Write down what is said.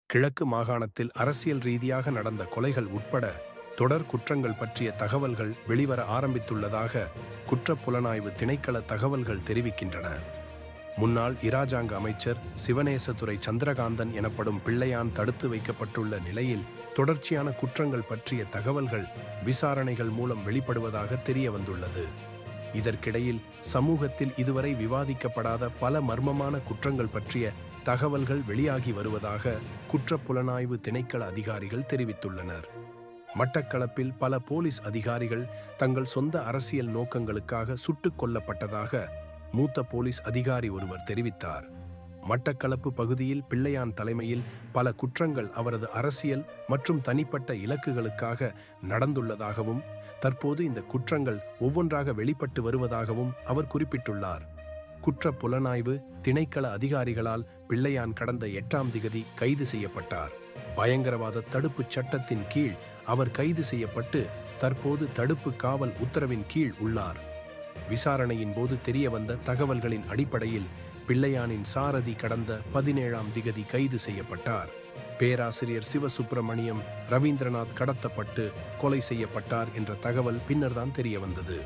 கிழக்கு மாகாணத்தில் அரசியல் ரீதியாக நடந்த கொலைகள் உட்பட தொடர் குற்றங்கள் பற்றிய தகவல்கள் வெளிவர ஆரம்பித்துள்ளதாக குற்றப்புலனாய்வு திணைக்கள தகவல்கள் தெரிவிக்கின்றன. முன்னாள் இராஜாங்க அமைச்சர் சிவனேசதுரை சந்திரகாந்தன் எனப்படும் பிள்ளையான் தடுத்து வைக்கப்பட்டுள்ள நிலையில் தொடர்ச்சியான குற்றங்கள் பற்றிய தகவல்கள் விசாரணைகள் மூலம் வெளிப்படுவதாக தெரிய வந்துள்ளது. இதற்கிடையில் சமூகத்தில் இதுவரை விவாதிக்கப்படாத பல மர்மமான குற்றங்கள் பற்றிய தகவல்கள் வெளியாகி வருவதாக குற்றப்புலனாய்வு திணைக்கள அதிகாரிகள் தெரிவித்துள்ளனர். மட்டக்களப்பில் பல போலீஸ் அதிகாரிகள் தங்கள் சொந்த அரசியல் நோக்கங்களுக்காக சுட்டுக் கொல்லப்பட்டதாக மூத்த போலீஸ் அதிகாரி ஒருவர் தெரிவித்தார். மட்டக்களப்பு பகுதியில் பிள்ளையான் தலைமையில் பல குற்றங்கள் அவரது அரசியல் மற்றும் தனிப்பட்ட இலக்குகளுக்காக நடந்துள்ளதாகவும் தற்போது இந்த குற்றங்கள் ஒவ்வொன்றாக வெளிப்பட்டு வருவதாகவும் அவர் குறிப்பிட்டுள்ளார். குற்ற புலனாய்வு திணைக்கள அதிகாரிகளால் பிள்ளையான் கடந்த 8ஆம் திகதி கைது செய்யப்பட்டார். பயங்கரவாத தடுப்புச் சட்டத்தின் கீழ் அவர் கைது செய்யப்பட்டு தற்போது தடுப்பு காவல் உத்தரவின் கீழ் உள்ளார். விசாரணையின் போது தெரியவந்த தகவல்களின் அடிப்படையில் பிள்ளையானின் சாரதி கடந்த 17ஆம் திகதி கைது செய்யப்பட்டார். பேராசிரியர் சிவசுப்பிரமணியம் ரவீந்திரநாத் கடத்தப்பட்டு கொலை செய்யப்பட்டார் என்ற தகவல் பின்னர்தான் தெரியவந்தது.